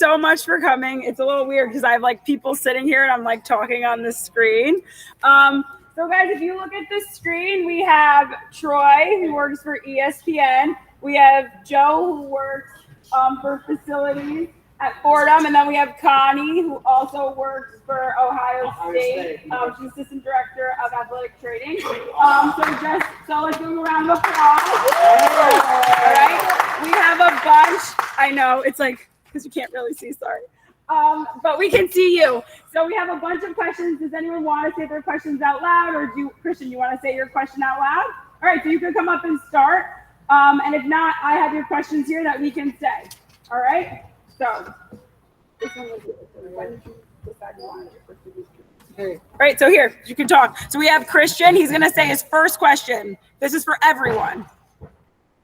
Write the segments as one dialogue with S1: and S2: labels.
S1: so much for coming. It's a little weird because I have like people sitting here and I'm like talking on the screen. So guys, if you look at the screen, we have Troy, who works for ESPN. We have Joe, who works for facilities at Fordham, and then we have Connie, who also works for Ohio State. She's assistant director of athletic training. So let's give them a round of applause. All right, we have a bunch. I know it's like because you can't really see. Sorry. But we can see you. So we have a bunch of questions. Does anyone want to say their questions out loud, or Christian, you want to say your question out loud? All right, so you can come up and start. And if not, I have your questions here that we can say. All right. So, all right, so here, you can talk. So we have Christian. He's going to say his first question. This is for everyone.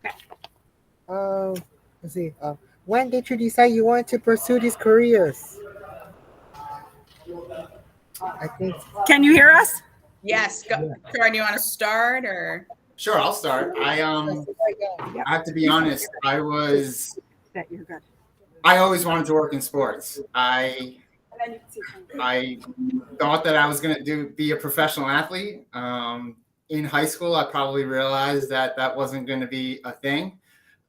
S2: Okay. Let's see. When did you decide you wanted to pursue these careers? I think.
S1: Can you hear us?
S3: Yes. Go. Jordan, you want to start or?
S4: Sure, I'll start. I have to be honest. I always wanted to work in sports. I thought that I was going to be a professional athlete. In high school, I probably realized that wasn't going to be a thing.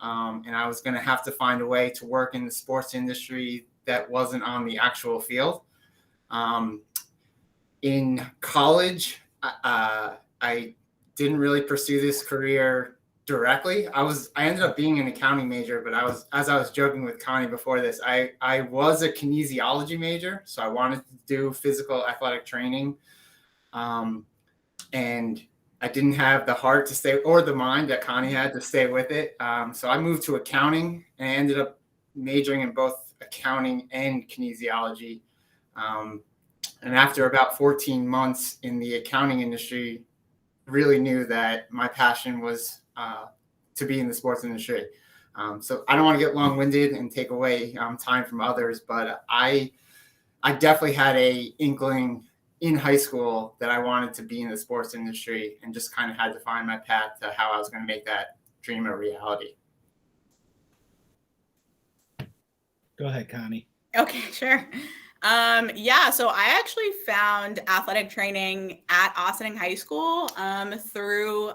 S4: And I was going to have to find a way to work in the sports industry that wasn't on the actual field. In college, I didn't really pursue this career directly. I ended up being an accounting major, but as I was joking with Connie before this, I was a kinesiology major. So I wanted to do physical athletic training. And I didn't have the heart to stay, or the mind that Connie had to stay with it. So I moved to accounting and I ended up majoring in both accounting and kinesiology. And after about 14 months in the accounting industry, really knew that my passion was to be in the sports industry. So I don't want to get long-winded and take away time from others, but I definitely had a inkling in high school that I wanted to be in the sports industry, and just kind of had to find my path to how I was going to make that dream a reality.
S5: Go ahead, Connie.
S3: Okay, sure. So I actually found athletic training at Austin High School through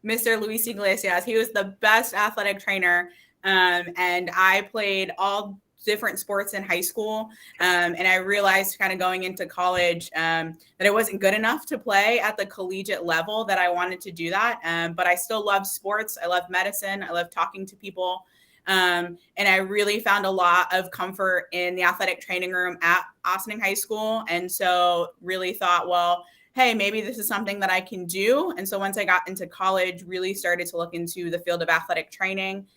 S3: Mr. Luis Iglesias. He was the best athletic trainer, and I played all different sports in high school. And I realized kind of going into college that it wasn't good enough to play at the collegiate level, that I wanted to do that. But I still love sports. I love medicine. I love talking to people. And I really found a lot of comfort in the athletic training room at Austin High School. And so really thought, well, hey, maybe this is something that I can do. And so once I got into college, really started to look into the field of athletic training.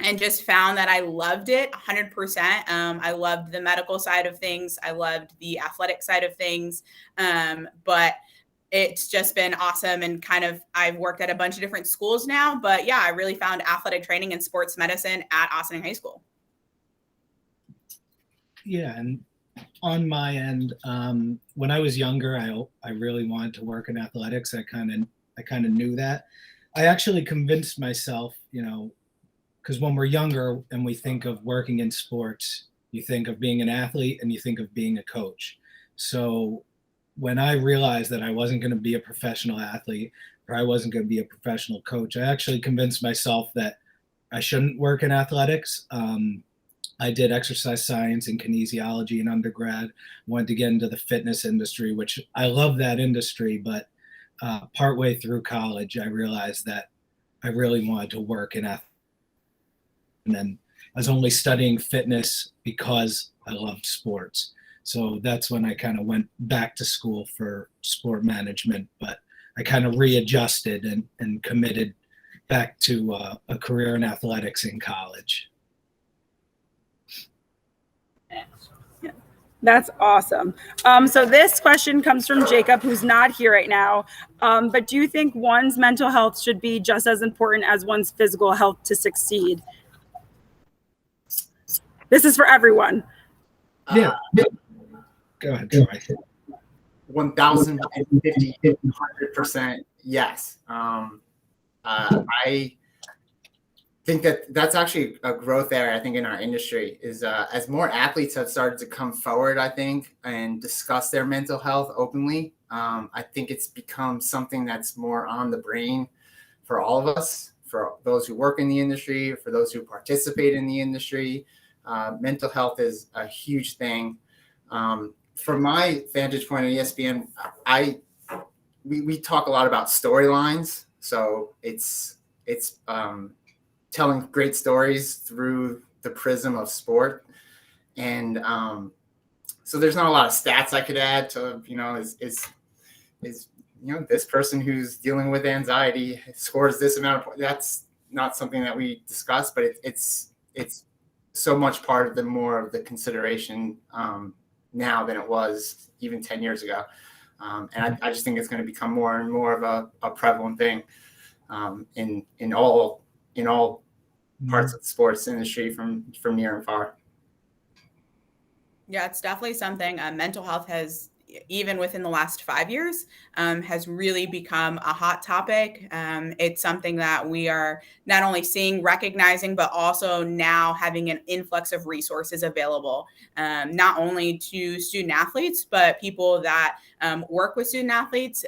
S3: And just found that I loved it 100%. I loved the medical side of things. I loved the athletic side of things. But it's just been awesome. And kind of, I've worked at a bunch of different schools now. But yeah, I really found athletic training and sports medicine at Austin High School.
S5: Yeah. And on my end, when I was younger, I really wanted to work in athletics. I kind of knew that. I actually convinced myself, because when we're younger and we think of working in sports, you think of being an athlete and you think of being a coach. So when I realized that I wasn't going to be a professional athlete, or I wasn't going to be a professional coach, I actually convinced myself that I shouldn't work in athletics. I did exercise science and kinesiology in undergrad, wanted to get into the fitness industry, which I love that industry, but partway through college, I realized that I really wanted to work in athletics. And then I was only studying fitness because I loved sports. So that's when I kind of went back to school for sport management, but I kind of readjusted and committed back to a career in athletics in college.
S1: That's awesome. So this question comes from Jacob, who's not here right now. But do you think one's mental health should be just as important as one's physical health to succeed? This is for everyone.
S5: Yeah. Go ahead, Troy.
S4: 1,050, 100% yes. I think that that's actually a growth area, I think, in our industry is as more athletes have started to come forward, I think, and discuss their mental health openly. I think it's become something that's more on the brain for all of us, for those who work in the industry, for those who participate in the industry. Mental health is a huge thing. From my vantage point at ESPN, we talk a lot about storylines. So it's telling great stories through the prism of sport. And so there's not a lot of stats I could add to, this person who's dealing with anxiety scores this amount of points. That's not something that we discuss, but it's so much part of the consideration now than it was even 10 years ago. And I just think it's going to become more and more of a prevalent thing in all parts of the sports industry from near and far.
S3: Yeah, it's definitely something. Mental health has, even within the last 5 years, has really become a hot topic. It's something that we are not only seeing, recognizing, but also now having an influx of resources available, not only to student athletes, but people that work with student athletes.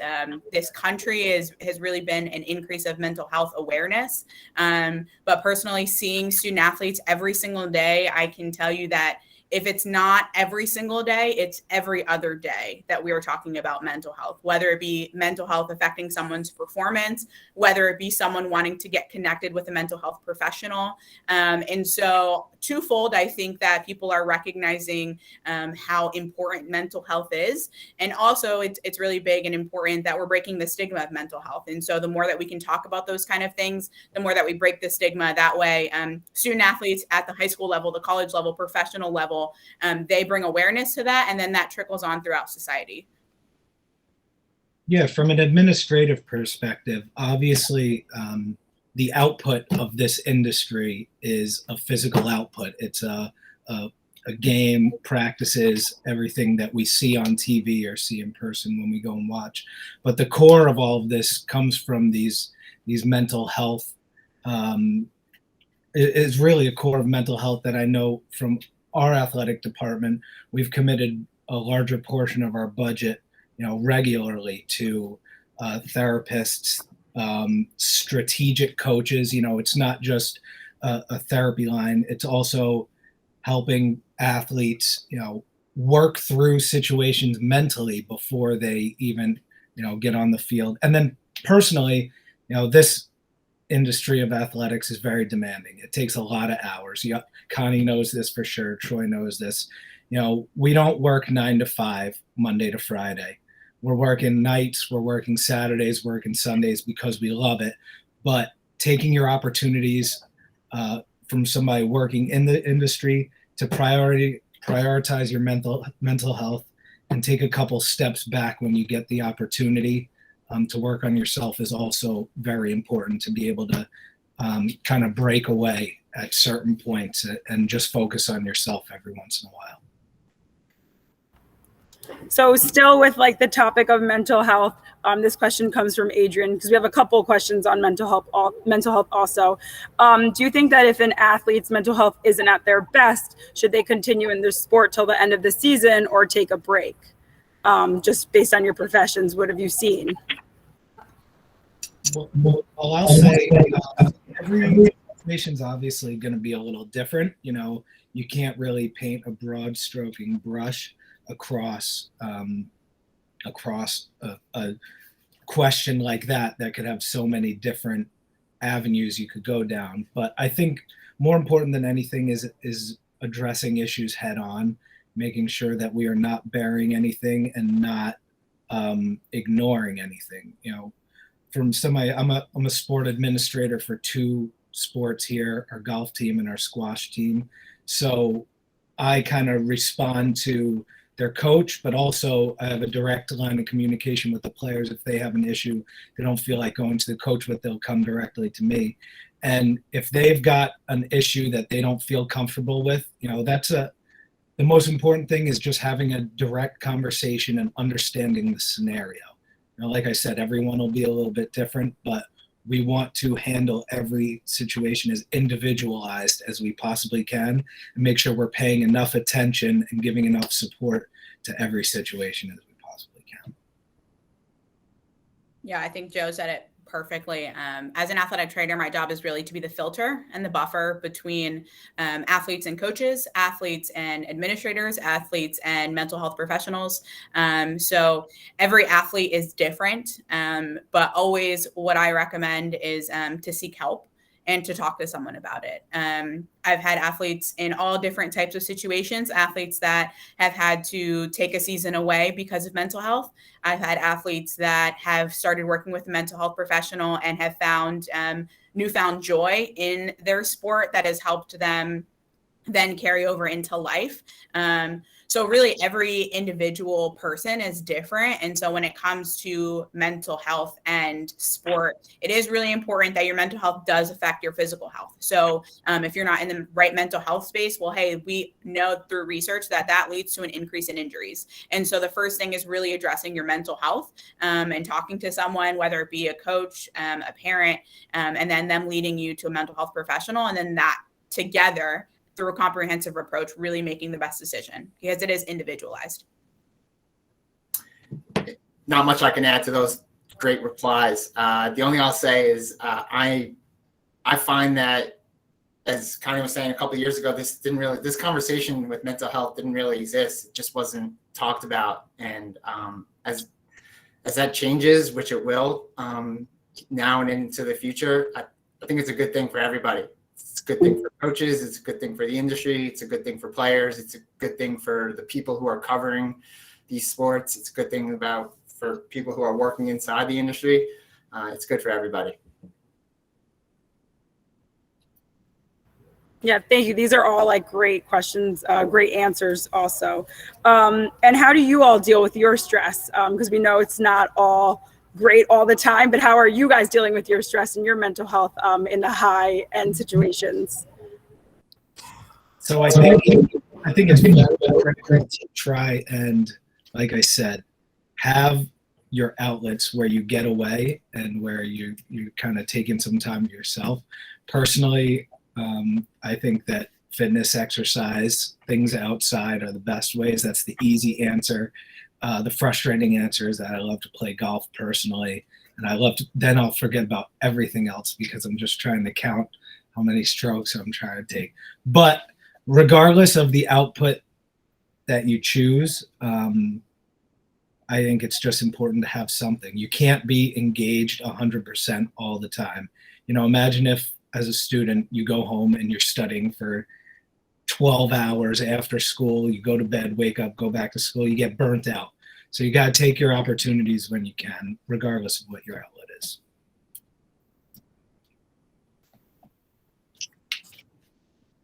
S3: This country has really been an increase of mental health awareness. But personally, seeing student athletes every single day, I can tell you that if it's not every single day, it's every other day that we are talking about mental health, whether it be mental health affecting someone's performance, whether it be someone wanting to get connected with a mental health professional. And so twofold, I think that people are recognizing how important mental health is. And also it's really big and important that we're breaking the stigma of mental health. And so the more that we can talk about those kind of things, the more that we break the stigma. That way, student athletes at the high school level, the college level, professional level, they bring awareness to that, and then that trickles on throughout society.
S5: Yeah, from an administrative perspective, obviously, the output of this industry is a physical output. It's a game, practices, everything that we see on TV or see in person when we go and watch. But the core of all of this comes from these mental health. Is really a core of mental health that I know from our athletic department. We've committed a larger portion of our budget, regularly to therapists, strategic coaches. It's not just a therapy line. It's also helping athletes, work through situations mentally before they even, get on the field. And then personally, this industry of athletics is very demanding. It takes a lot of hours. Connie knows this for sure. Troy knows this. We don't work 9 to 5, Monday to Friday. We're working nights, we're working Saturdays, working Sundays because we love it. But taking your opportunities from somebody working in the industry to prioritize your mental health and take a couple steps back when you get the opportunity to work on yourself is also very important, to be able to kind of break away at certain points and just focus on yourself every once in a while.
S1: So still with the topic of mental health, this question comes from Adrian, because we have a couple of questions on mental health also. Do you think that if an athlete's mental health isn't at their best, should they continue in their sport till the end of the season or take a break? Just based on your professions, what have you seen?
S5: Well, I'll say every situation is obviously going to be a little different. You can't really paint a broad stroking brush across a question like that could have so many different avenues you could go down. But I think more important than anything is addressing issues head on, making sure that we are not burying anything and not ignoring anything. From somebody, I'm a sport administrator for 2 sports here, our golf team and our squash team. So I kind of respond to their coach, but also I have a direct line of communication with the players. If they have an issue, they don't feel like going to the coach, but they'll come directly to me. And if they've got an issue that they don't feel comfortable with, the most important thing is just having a direct conversation and understanding the scenario. Like I said, everyone will be a little bit different, but we want to handle every situation as individualized as we possibly can and make sure we're paying enough attention and giving enough support to every situation as we possibly can.
S3: Yeah, I think Joe said it perfectly. As an athletic trainer, my job is really to be the filter and the buffer between athletes and coaches, athletes and administrators, athletes and mental health professionals. So every athlete is different, but always what I recommend is to seek help and to talk to someone about it. I've had athletes in all different types of situations, athletes that have had to take a season away because of mental health. I've had athletes that have started working with a mental health professional and have found newfound joy in their sport that has helped them then carry over into life. So really every individual person is different. And so when it comes to mental health and sport, it is really important that your mental health does affect your physical health. So if you're not in the right mental health space, well, hey, we know through research that that leads to an increase in injuries. And so the first thing is really addressing your mental health and talking to someone, whether it be a coach, a parent, and then them leading you to a mental health professional. And then that together through a comprehensive approach, really making the best decision because it is individualized.
S4: Not much I can add to those great replies. The only I'll say is I find that, as Connie was saying a couple of years ago, this conversation with mental health didn't really exist. It just wasn't talked about. And as that changes, which it will now and into the future, I think it's a good thing for everybody. It's a good thing for coaches. It's a good thing for the industry. It's a good thing for players. It's a good thing for the people who are covering these sports. It's a good thing for people who are working inside the industry. It's good for everybody.
S1: Yeah, thank you. These are all like great questions, great answers also. And how do you all deal with your stress? Because we know it's not all great all the time, but how are you guys dealing with your stress and your mental health in the high end situations?
S5: So I think it's important to try and, like I said, have your outlets where you get away and where you kind of taking some time to yourself. Personally, I think that fitness, exercise, things outside are the best ways. That's the easy answer. The frustrating answer is that I love to play golf personally, and then I'll forget about everything else because I'm just trying to count how many strokes I'm trying to take. But regardless of the output that you choose, I think it's just important to have something. You can't be engaged 100% all the time. Imagine if as a student you go home and you're studying for 12 hours after school, you go to bed, wake up, go back to school, you get burnt out. So you got to take your opportunities when you can, regardless of what your outlet is.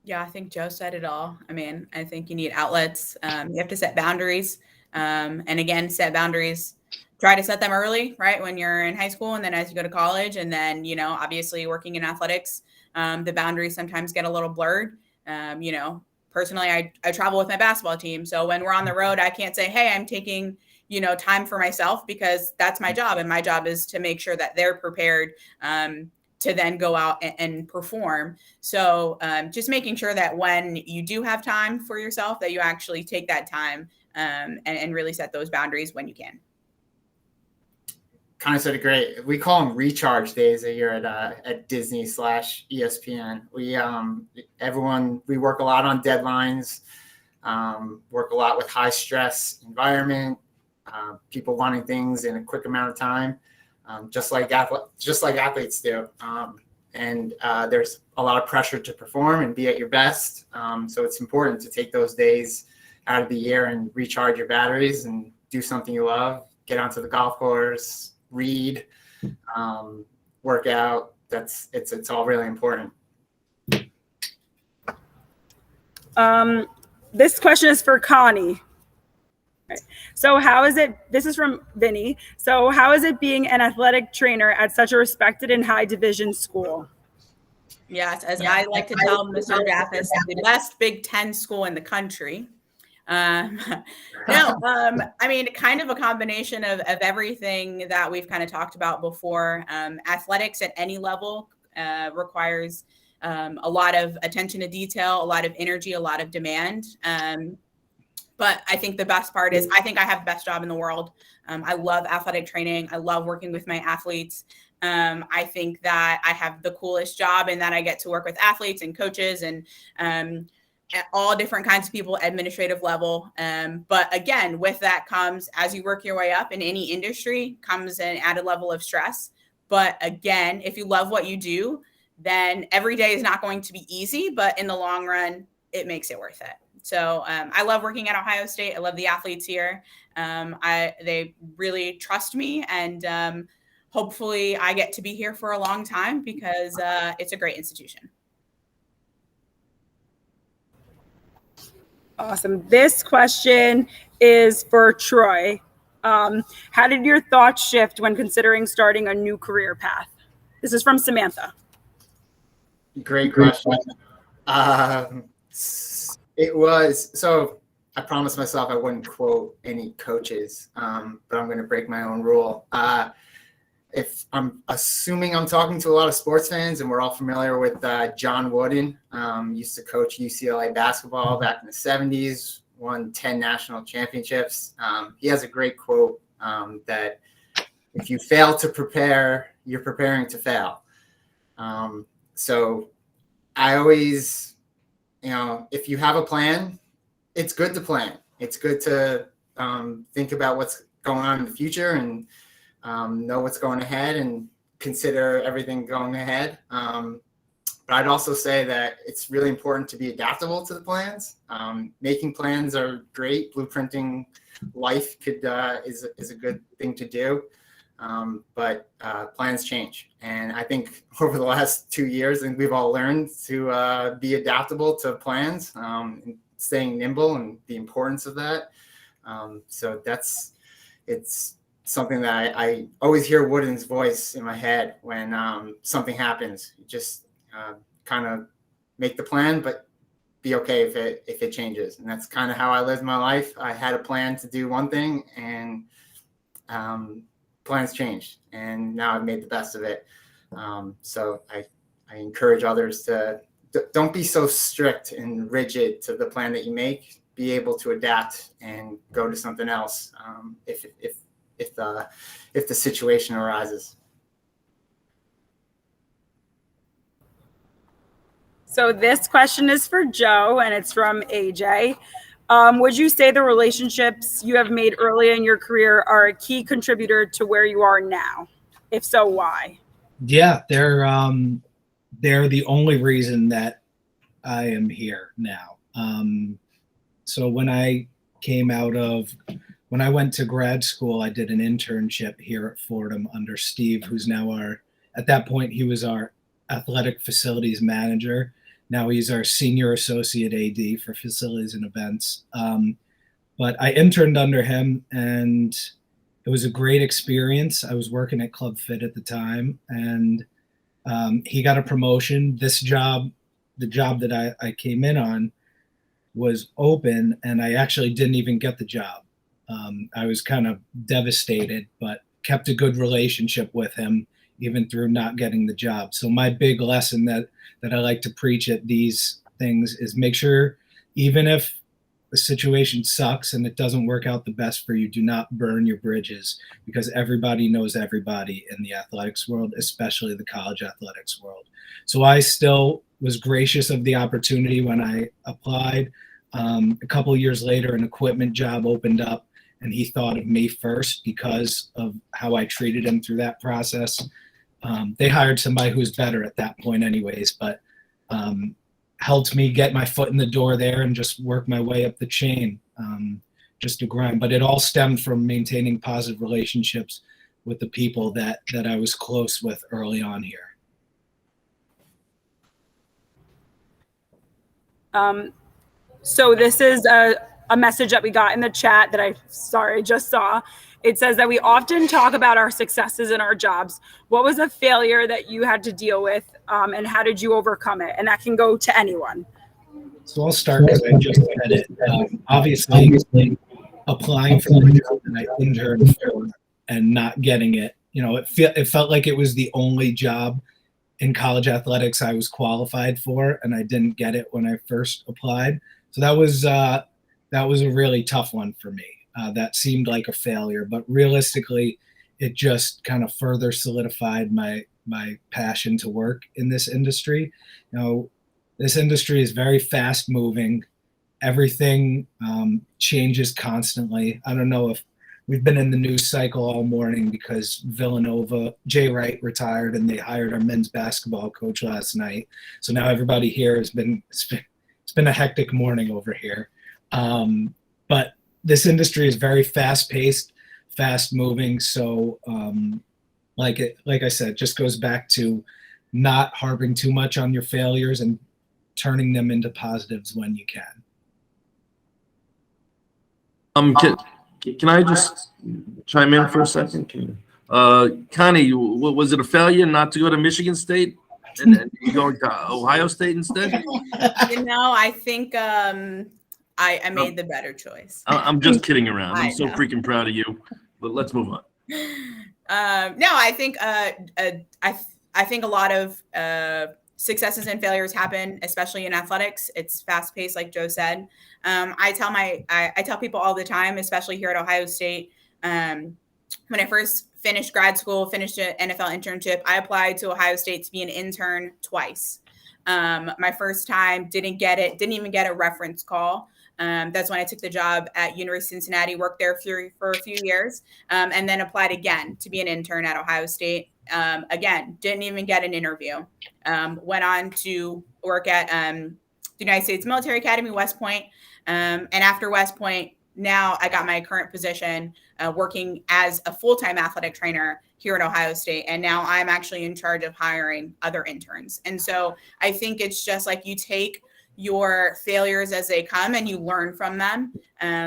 S3: Yeah, I think Joe said it all. I mean, I think you need outlets. You have to set boundaries. And again, set boundaries. Try to set them early, right? When you're in high school and then as you go to college. And then, obviously working in athletics, the boundaries sometimes get a little blurred. Personally, I travel with my basketball team. So when we're on the road, I can't say, hey, I'm taking, time for myself because that's my job. And my job is to make sure that they're prepared to then go out and perform. So just making sure that when you do have time for yourself, that you actually take that time and really set those boundaries when you can.
S4: Kind of said it great. We call them recharge days here at Disney/ESPN. We work a lot on deadlines, work a lot with high stress environment, people wanting things in a quick amount of time, just like athletes do. And there's a lot of pressure to perform and be at your best. So it's important to take those days out of the year and recharge your batteries and do something you love. Get onto the golf course, read, work out. It's all really important.
S1: This question is for Connie. Right. So how is it, this is from Vinny. So how is it being an athletic trainer at such a respected and high division school?
S3: Yes, as I like to tell Mr. Jaffis, the best Big Ten school in the country. Um, no, I mean, kind of a combination of everything that we've kind of talked about before. Athletics at any level requires a lot of attention to detail, a lot of energy, a lot of demand. But I think the best part is I think I have the best job in the world. I love athletic training. I love working with my athletes. I think that I have the coolest job in that I get to work with athletes and coaches and at all different kinds of people, administrative level. But again, with that comes, as you work your way up in any industry, comes an added level of stress. But again, if you love what you do, then every day is not going to be easy, but in the long run, it makes it worth it. So I love working at Ohio State. I love the athletes here. They really trust me, and hopefully I get to be here for a long time because it's a great institution.
S1: Awesome. This question is for Troy. How did your thoughts shift when considering starting a new career path? This is from Samantha.
S4: Great question. It was, so I promised myself I wouldn't quote any coaches, but I'm going to break my own rule. If I'm assuming I'm talking to a lot of sports fans, and we're all familiar with John Wooden, used to coach UCLA basketball back in the 70s, won 10 national championships. He has a great quote that if you fail to prepare, you're preparing to fail. So I always, if you have a plan, it's good to plan. It's good to think about what's going on in the future and know what's going ahead and consider everything going ahead. But I'd also say that it's really important to be adaptable to the plans. Making plans are great. Blueprinting life is a good thing to do. But plans change. And I think over the last 2 years, I think we've all learned to be adaptable to plans, and staying nimble and the importance of that. So it's something that I always hear Wooden's voice in my head when something happens. You just kind of make the plan, but be okay if it changes. And that's kind of how I lived my life. I had a plan to do one thing, and plans changed, and now I've made the best of it. So I encourage others to don't be so strict and rigid to the plan that you make. Be able to adapt and go to something else if the situation arises.
S1: So this question is for Joe, and it's from AJ. Would you say the relationships you have made early in your career are a key contributor to where you are now? If so, why?
S5: Yeah, they're the only reason that I am here now. So when I went to grad school, I did an internship here at Fordham under Steve, who's now at that point, he was our athletic facilities manager. Now he's our senior associate AD for facilities and events. But I interned under him, and it was a great experience. I was working at Club Fit at the time, and he got a promotion. This job, the job that I came in on, was open, and I actually didn't even get the job. I was kind of devastated, but kept a good relationship with him even through not getting the job. So my big lesson that I like to preach at these things is make sure, even if the situation sucks and it doesn't work out the best for you, do not burn your bridges, because everybody knows everybody in the athletics world, especially the college athletics world. So I still was gracious of the opportunity when I applied. A couple of years later, an equipment job opened up, and he thought of me first because of how I treated him through that process. They hired somebody who was better at that point anyways, but helped me get my foot in the door there and just work my way up the chain, just to grind. But it all stemmed from maintaining positive relationships with the people that I was close with early on here.
S1: So this is a message that we got in the chat that I just saw. It says that we often talk about our successes in our jobs. What was a failure that you had to deal with, and how did you overcome it? And that can go to anyone.
S5: So I'll start because I just said it. Obviously, applying for the job that I interned for and not getting it, it felt like it was the only job in college athletics I was qualified for, and I didn't get it when I first applied. So that was a really tough one for me. That seemed like a failure, but realistically, it just kind of further solidified my passion to work in this industry. This industry is very fast moving. Everything changes constantly. I don't know if we've been in the news cycle all morning because Villanova, Jay Wright retired and they hired our men's basketball coach last night. So now everybody here it's been a hectic morning over here. But this industry is very fast paced, fast moving. So like I said, just goes back to not harping too much on your failures and turning them into positives when you can.
S6: Can I just chime in for a second? Connie, was it a failure not to go to Michigan State and you going to Ohio State instead?
S3: I think I made the better choice.
S6: I'm just kidding around. I'm so
S3: know.
S6: freaking proud of you. But let's move on.
S3: No, I think I think a lot of successes and failures happen, especially in athletics. It's fast paced, like Joe said. I tell people all the time, especially here at Ohio State, when I first finished grad school, finished an NFL internship, I applied to Ohio State to be an intern twice. My first time, didn't even get a reference call. That's when I took the job at University of Cincinnati, worked there for a few years, and then applied again to be an intern at Ohio State. Again, didn't even get an interview. Went on to work at the United States Military Academy, West Point. And after West Point, now I got my current position working as a full-time athletic trainer here at Ohio State. And now I'm actually in charge of hiring other interns. And so I think it's just like you take your failures as they come and you learn from them.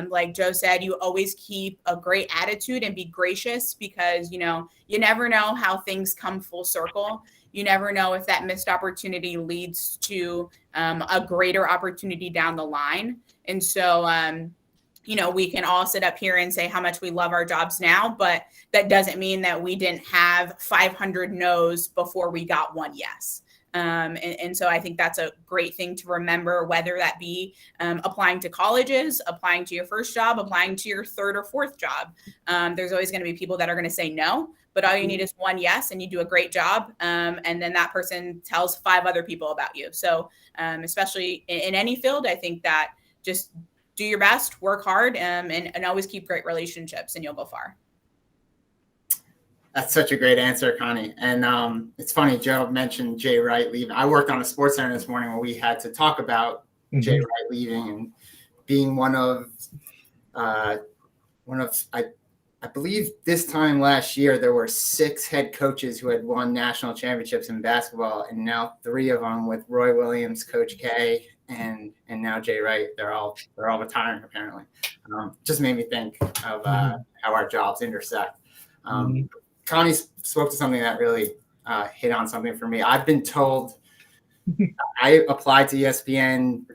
S3: Like Joe said, you always keep a great attitude and be gracious because, you never know how things come full circle. You never know if that missed opportunity leads to a greater opportunity down the line. And so, we can all sit up here and say how much we love our jobs now, but that doesn't mean that we didn't have 500 no's before we got one yes. And so I think that's a great thing to remember, whether that be applying to colleges, applying to your first job, applying to your third or fourth job. There's always going to be people that are going to say no, but all you need is one yes and you do a great job. And then that person tells 5 other people about you. So especially in any field, I think that just do your best, work hard, and always keep great relationships and you'll go far.
S4: That's such a great answer, Connie. And it's funny, Joe mentioned Jay Wright leaving. I worked on a sports center this morning where we had to talk about Jay Wright leaving and being one of I believe this time last year, there were 6 head coaches who had won national championships in basketball. And now 3 of them with Roy Williams, Coach K, and now Jay Wright, they're all retiring apparently. Just made me think of how our jobs intersect. Connie spoke to something that really hit on something for me. I've been told I applied to ESPN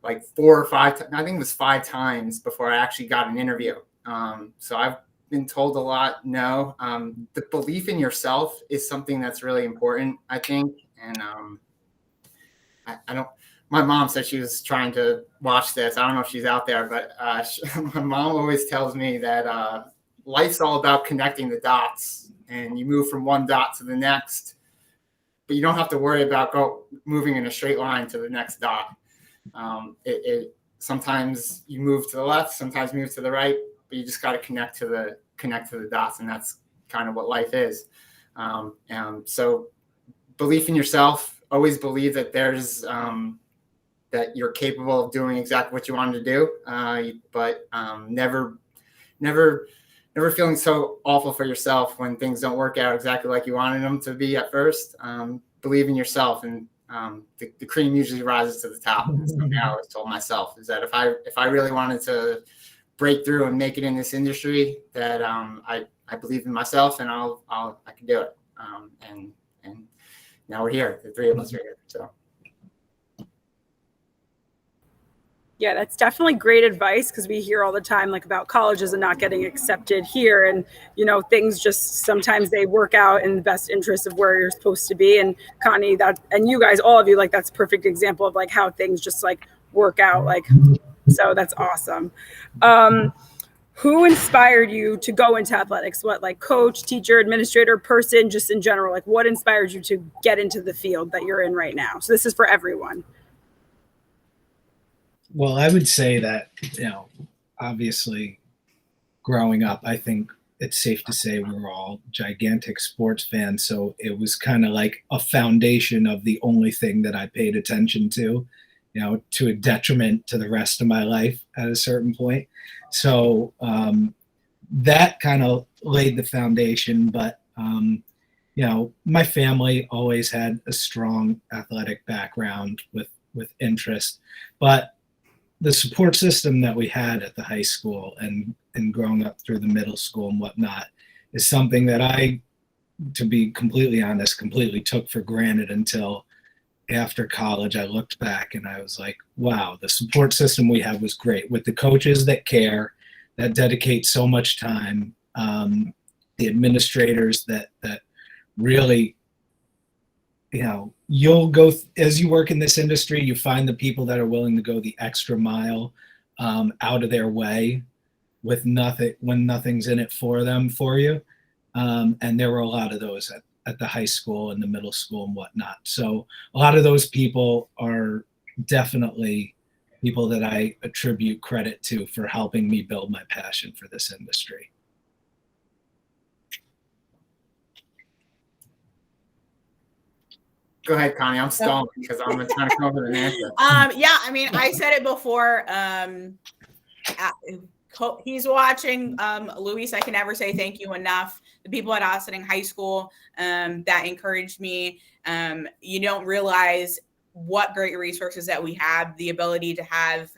S4: like 4 or 5 times. I think it was 5 times before I actually got an interview. So I've been told a lot no. The belief in yourself is something that's really important, I think. And I don't. My mom said she was trying to watch this. I don't know if she's out there, but my mom always tells me that life's all about connecting the dots, and you move from one dot to the next, but you don't have to worry about moving in a straight line to the next dot. Sometimes you move to the left, sometimes you move to the right, but you just got to connect to the dots, and that's kind of what life is. So belief in yourself, always believe that there's that you're capable of doing exactly what you wanted to do, but never feeling so awful for yourself when things don't work out exactly like you wanted them to be at first. Believe in yourself, and the cream usually rises to the top. That's something I always told myself, is that if I really wanted to break through and make it in this industry, that I believe in myself, and I can do it. And now we're here. The 3 of us are here. So
S1: Yeah, that's definitely great advice, because we hear all the time like about colleges and not getting accepted here, and things just sometimes they work out in the best interest of where you're supposed to be. And Connie, that, and you guys, all of you, like that's a perfect example of like how things just like work out, like, so that's awesome. Who inspired you to go into athletics? What, like coach, teacher, administrator, person, just in general, like what inspired you to get into the field that you're in right now? So this is for everyone.
S5: Well, I would say that, obviously growing up, I think it's safe to say we're all gigantic sports fans. So it was kind of like a foundation of the only thing that I paid attention to, to a detriment to the rest of my life at a certain point. So that kind of laid the foundation. But, my family always had a strong athletic background with interest. But the support system that we had at the high school and growing up through the middle school and whatnot is something that I, to be completely honest, completely took for granted until after college. I looked back and I was like, wow, the support system we have was great, with the coaches that care, that dedicate so much time, the administrators that really, you'll go as you work in this industry, you find the people that are willing to go the extra mile out of their way with nothing, when nothing's in it for them, for you. And there were a lot of those at the high school and the middle school and whatnot. So a lot of those people are definitely people that I attribute credit to for helping me build my passion for this industry.
S4: Go ahead, Connie. I'm stalling because I'm trying to come up with an answer.
S3: Yeah, I mean, I said it before. He's watching. Luis, I can never say thank you enough. The people at Ossining High School that encouraged me. You don't realize what great resources that we have, the ability to have.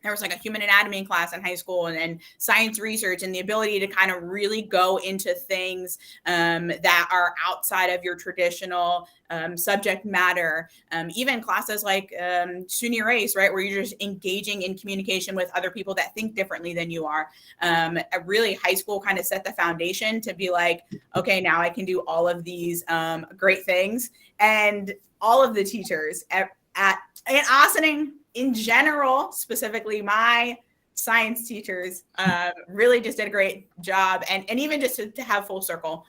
S3: There was like a human anatomy class in high school and science research, and the ability to kind of really go into things that are outside of your traditional subject matter. Even classes like SUNY Race, right, where you're just engaging in communication with other people that think differently than you are. Really, high school kind of set the foundation to be like, okay, now I can do all of these great things. And all of the teachers at Ossining, in general, specifically my science teachers, really just did a great job. And even just to have full circle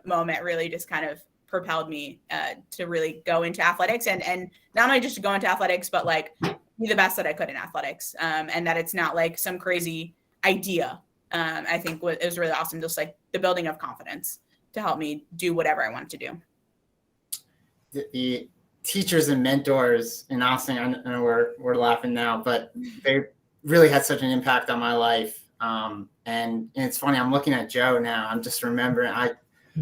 S3: moment really just kind of propelled me to really go into athletics and not only just to go into athletics, but like be the best that I could in athletics. And that it's not like some crazy idea. I think it was really awesome. Just like the building of confidence to help me do whatever I wanted to do.
S4: The teachers and mentors in Austin, I know we're laughing now, but they really had such an impact on my life. And it's funny, I'm looking at Joe now. I'm just remembering I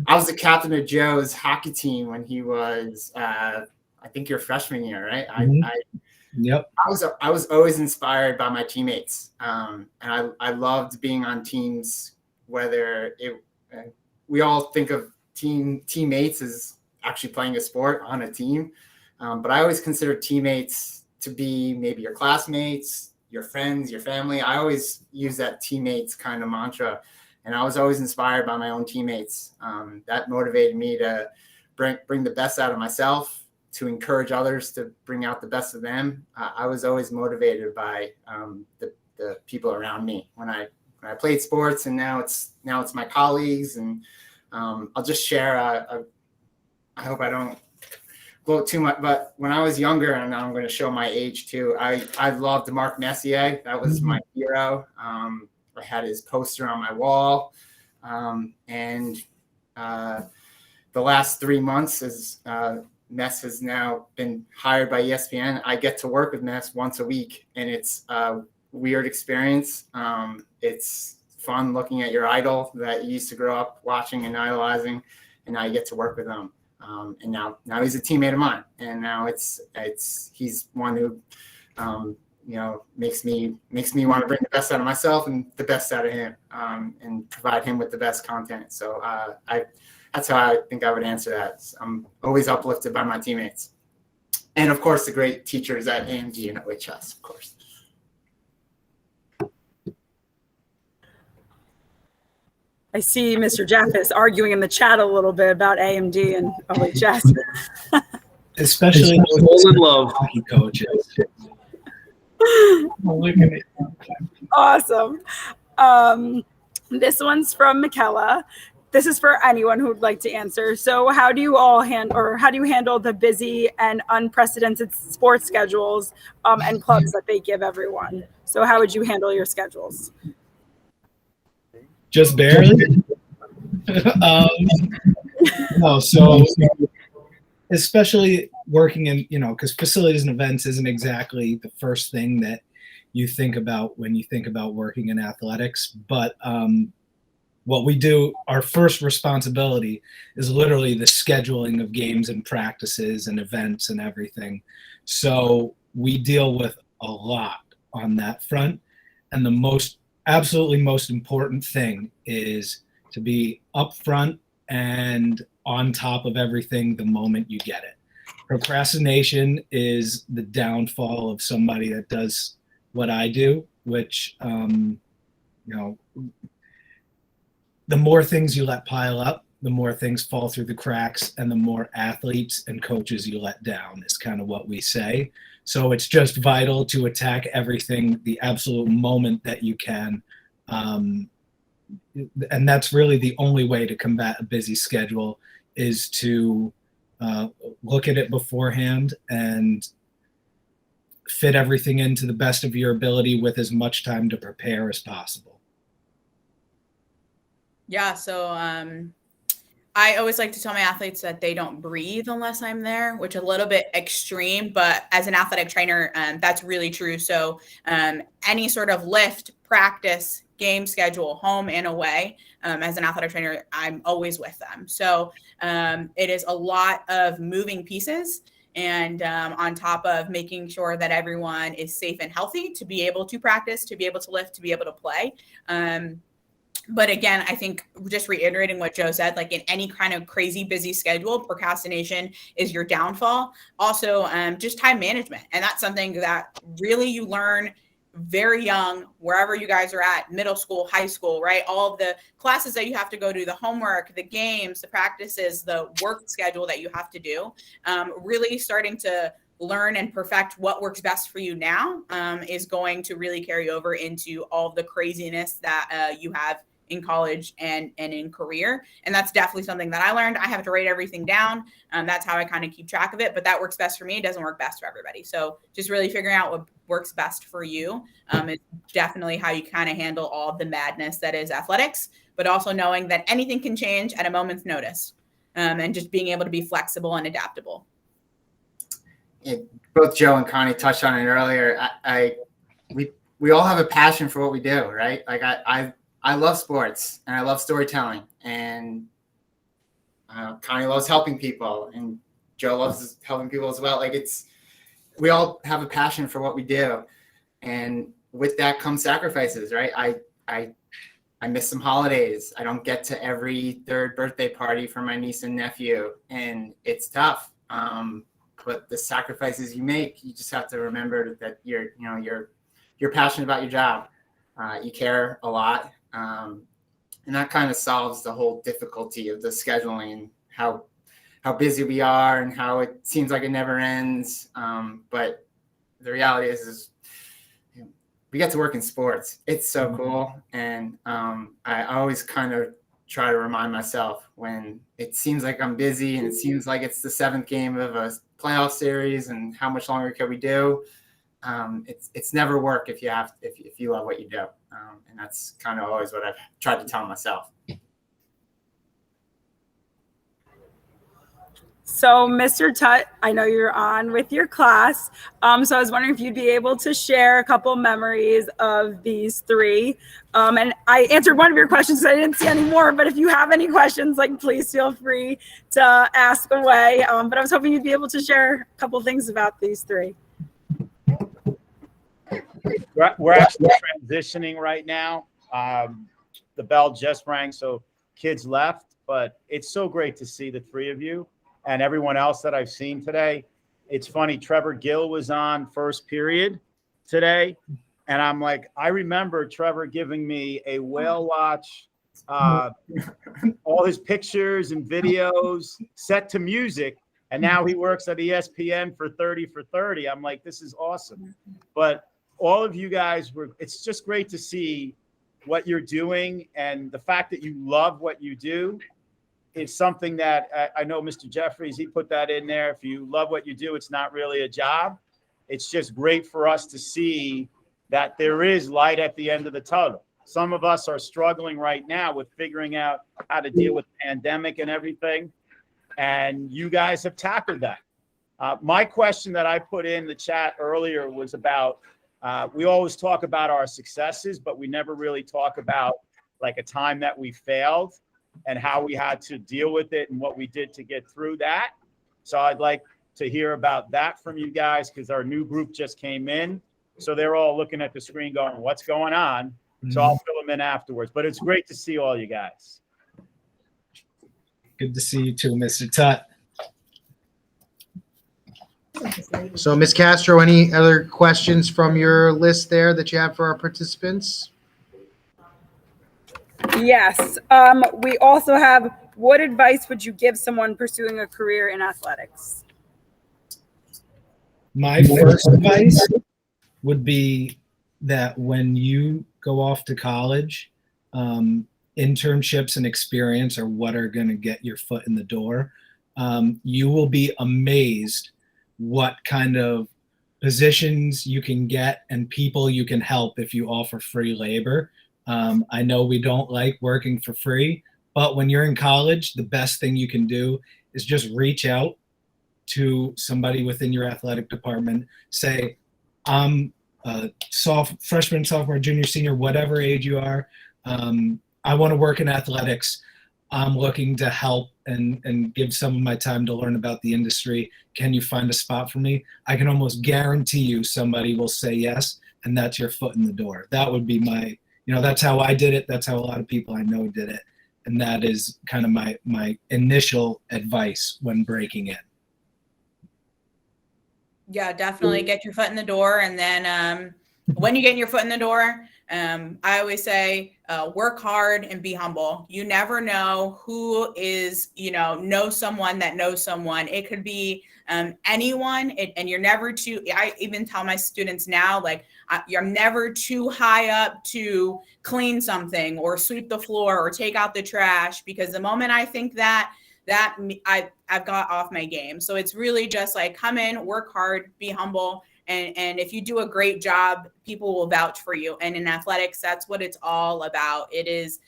S4: was the captain of Joe's hockey team when he was I think your freshman year, right?
S5: Yep.
S4: I was always inspired by my teammates. And I loved being on teams, whether we all think of teammates as actually playing a sport on a team. But I always consider teammates to be maybe your classmates, your friends, your family. I always use that teammates kind of mantra. And I was always inspired by my own teammates. That motivated me to bring the best out of myself, to encourage others to bring out the best of them. I was always motivated by the people around me when I played sports, and now it's my colleagues. And I'll just share I hope I don't go too much, but when I was younger, and I'm going to show my age too, I loved Mark Messier. That was my hero. I had his poster on my wall. And the last 3 months, as Mess has now been hired by ESPN, I get to work with Mess once a week, and it's a weird experience. It's fun looking at your idol that you used to grow up watching and idolizing, and now you get to work with them. And now he's a teammate of mine, and now he's one who makes me want to bring the best out of myself and the best out of him, and provide him with the best content. So that's how I think I would answer that. I'm always uplifted by my teammates. And of course, the great teachers at AMG and OHS, of course.
S1: I see Mr. Jaffis arguing in the chat a little bit about AMD and OHS.
S5: Especially
S6: All in love.
S5: hockey coaches.
S1: Awesome. This one's from Michaela. This is for anyone who would like to answer. So how do you all handle the busy and unprecedented sports schedules and clubs that they give everyone? So how would you handle your schedules?
S5: Just barely. No, so especially working in, because facilities and events isn't exactly the first thing that you think about when you think about working in athletics. But what we do, our first responsibility is literally the scheduling of games and practices and events and everything. So we deal with a lot on that front. And the absolutely most important thing is to be upfront and on top of everything the moment you get it. Procrastination is the downfall of somebody that does what I do, which, the more things you let pile up, the more things fall through the cracks, and the more athletes and coaches you let down is kind of what we say. So it's just vital to attack everything the absolute moment that you can. And that's really the only way to combat a busy schedule is to look at it beforehand and fit everything into the best of your ability with as much time to prepare as possible.
S3: Yeah, so I always like to tell my athletes that they don't breathe unless I'm there, which is a little bit extreme, but as an athletic trainer, that's really true. So any sort of lift, practice, game schedule, home and away, as an athletic trainer, I'm always with them. So it is a lot of moving pieces. And on top of making sure that everyone is safe and healthy to be able to practice, to be able to lift, to be able to play. But again, I think just reiterating what Joe said, like in any kind of crazy busy schedule, procrastination is your downfall. Also, just time management. And that's something that really you learn very young, wherever you guys are at, middle school, high school, right? All of the classes that you have to go to, the homework, the games, the practices, the work schedule that you have to do, really starting to learn and perfect what works best for you now is going to really carry over into all of the craziness that you have in college and in career. And that's definitely something that I learned. I have to write everything down. That's how I kind of keep track of it, but that works best for me. It doesn't work best for everybody. So just really figuring out what works best for you is definitely how you kind of handle all the madness that is athletics, but also knowing that anything can change at a moment's notice and just being able to be flexible and adaptable.
S4: Both Joe and Connie touched on it earlier. We all have a passion for what we do, right? Like I love sports and I love storytelling, and Connie loves helping people, and Joe loves helping people as well. Like we all have a passion for what we do, and with that comes sacrifices, right? I miss some holidays. I don't get to every third birthday party for my niece and nephew, and it's tough. But the sacrifices you make, you just have to remember that you're passionate about your job. You care a lot. And that kind of solves the whole difficulty of the scheduling and how busy we are and how it seems like it never ends. But the reality is we get to work in sports. It's so cool. And I always kind of try to remind myself when it seems like I'm busy and it seems like it's the 7th game of a playoff series and how much longer can we do? It's never work if you love what you do. And that's kind of always what I've tried to tell myself.
S1: So, Mr. Tutt, I know you're on with your class. So I was wondering if you'd be able to share a couple memories of these three. And I answered one of your questions, so I didn't see any more. But if you have any questions, please feel free to ask away. But I was hoping you'd be able to share a couple things about these three.
S7: We're actually transitioning right now. The bell just rang, so kids left. But it's so great to see the three of you and everyone else that I've seen today. it's funny, Trevor Gill was on first period today. And I'm like, I remember Trevor giving me a whale watch, all his pictures and videos set to music. And now he works at ESPN for 30 for 30. I'm like, this is awesome. But all of you guys it's just great to see what you're doing. And the fact that you love what you do is something that I know Mr. Jeffries, he put that in there. If you love what you do, it's not really a job. It's just great for us to see that there is light at the end of the tunnel. Some of us are struggling right now with figuring out how to deal with the pandemic and everything. And you guys have tackled that. My question that I put in the chat earlier was about, we always talk about our successes, but we never really talk about like a time that we failed and how we had to deal with it and what we did to get through that. So I'd like to hear about that from you guys, because our new group just came in. So they're all looking at the screen going, what's going on? So I'll fill them in afterwards. But it's great to see all you guys.
S5: Good to see you too, Mr. Tutt.
S2: So, Ms. Castro, any other questions from your list there that you have for our participants?
S1: Yes. We also have, what advice would you give someone pursuing a career in athletics?
S5: My first advice would be that when you go off to college, internships and experience are what are going to get your foot in the door. You will be amazed what kind of positions you can get and people you can help if you offer free labor. I know we don't like working for free, but when you're in college, the best thing you can do is just reach out to somebody within your athletic department. Say, I'm a freshman, sophomore, junior, senior, whatever age you are. I want to work in athletics. I'm looking to help and give some of my time to learn about the industry. Can you find a spot for me? I can almost guarantee you somebody will say yes, and that's your foot in the door. That would be my, that's how I did it. That's how a lot of people I know did it. And that is kind of my initial advice when breaking in.
S3: Yeah, definitely get your foot in the door. And then when you get your foot in the door, I always say, work hard and be humble. You never know who is, know someone that knows someone. It could be anyone, and you're never too, I even tell my students now, like, you're never too high up to clean something or sweep the floor or take out the trash, because the moment I think that I've got off my game. So it's really just like, come in, work hard, be humble. And if you do a great job, people will vouch for you. And in athletics, that's what it's all about. It is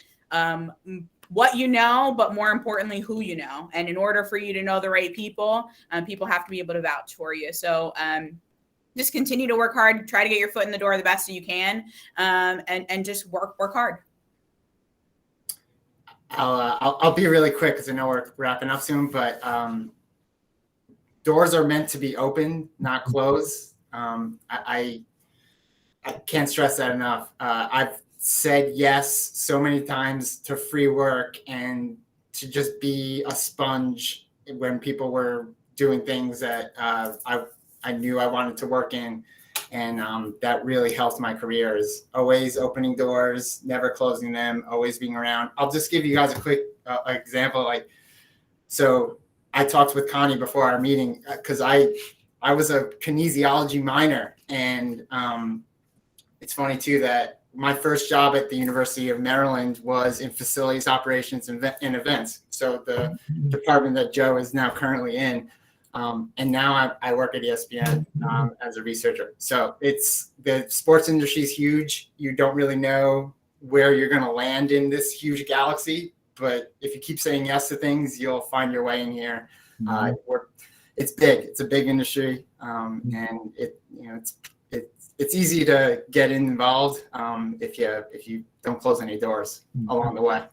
S3: what you know, but more importantly, who you know. And in order for you to know the right people, people have to be able to vouch for you. So just continue to work hard, try to get your foot in the door the best that you can, and just work hard.
S4: I'll be really quick because I know we're wrapping up soon, but doors are meant to be open, not closed. I can't stress that enough. I've said yes so many times to free work and to just be a sponge when people were doing things that I knew I wanted to work in. And that really helped my career, is always opening doors, never closing them, always being around. I'll just give you guys a quick example. So I talked with Connie before our meeting because I was a kinesiology minor. And it's funny too that my first job at the University of Maryland was in facilities operations and events. So the department that Joe is now currently in. And now I work at ESPN as a researcher. So the sports industry is huge. You don't really know where you're going to land in this huge galaxy, but if you keep saying yes to things, you'll find your way in here. It's big. It's a big industry, and it's easy to get involved if you don't close any doors along the way.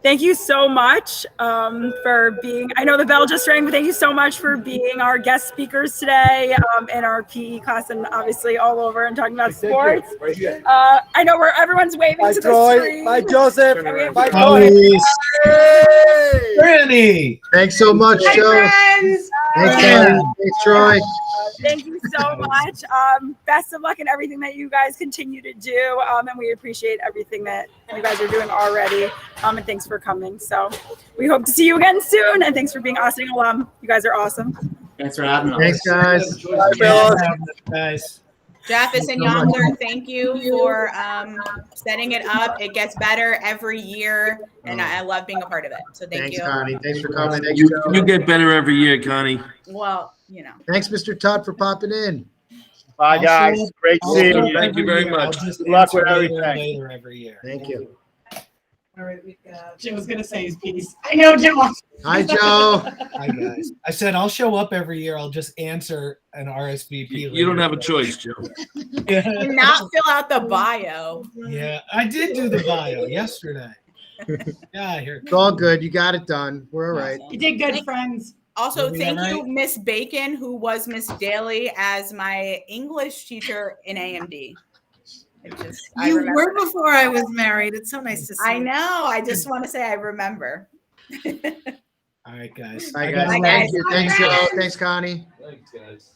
S1: thank you so much for being, I know the bell just rang, but thank you so much for being our guest speakers today in our PE class and obviously all over and talking about sports. I know where everyone's waving to the screen.
S8: Bye, Joseph.
S1: Bye,
S8: Bye,
S1: Troy.
S5: Brittany.
S2: Thanks so much,
S1: Hi,
S2: Joe.
S1: friends.
S2: Thanks, Connie. Thanks, Troy.
S1: Thank you so much. Best of luck in everything that you guys continue to do. And we appreciate everything that you guys are doing already. And thanks for coming. So we hope to see you again soon. And thanks for being Ossining alum. You guys are awesome.
S4: Thanks for having us.
S2: Thanks, guys.
S5: Guys.
S3: Jefferson Yondler, thank you for setting it up. It gets better every year, and I love being a part of it. So thank
S2: Thanks,
S3: you.
S2: Connie. Thanks for coming. Thanks,
S6: You,
S2: Joe.
S6: you get better every year, Connie.
S3: Well, you know.
S2: Thanks, Mr. Todd, for popping in.
S7: Bye, guys. Great
S5: I'll
S7: seeing
S5: show
S7: you.
S5: up
S6: Thank you
S5: every
S6: very
S5: year.
S6: much.
S5: I'll just
S7: Good luck with
S5: answer later and
S7: everything.
S5: later every year.
S2: Thank you.
S9: All right, we got. Jim was gonna say his piece. I know, Jim.
S2: Hi, Joe.
S5: Hi, guys. I said I'll show up every year. I'll just answer an RSVP.
S6: You don't
S5: later.
S6: have a choice, Joe.
S5: Yeah.
S3: And not fill out the bio.
S5: Yeah, I did do the bio yesterday. Yeah, I heard.
S2: It's all good. You got it done. We're all right.
S9: You did good, friends.
S3: Also,
S5: Maybe
S3: thank
S5: I'm
S3: you,
S5: right.
S3: Miss Bacon, who was Miss Daly as my English teacher in AMD. I
S10: You
S3: remember
S10: were
S3: that.
S10: before I was married. It's so nice to see.
S3: I know. I just want to say I remember.
S5: All right, guys.
S2: Hi,
S5: I
S2: guys.
S5: gotta
S3: Bye,
S2: Thank
S3: guys.
S2: you. Thanks, Joe. Thanks, Connie.
S6: Thanks, guys.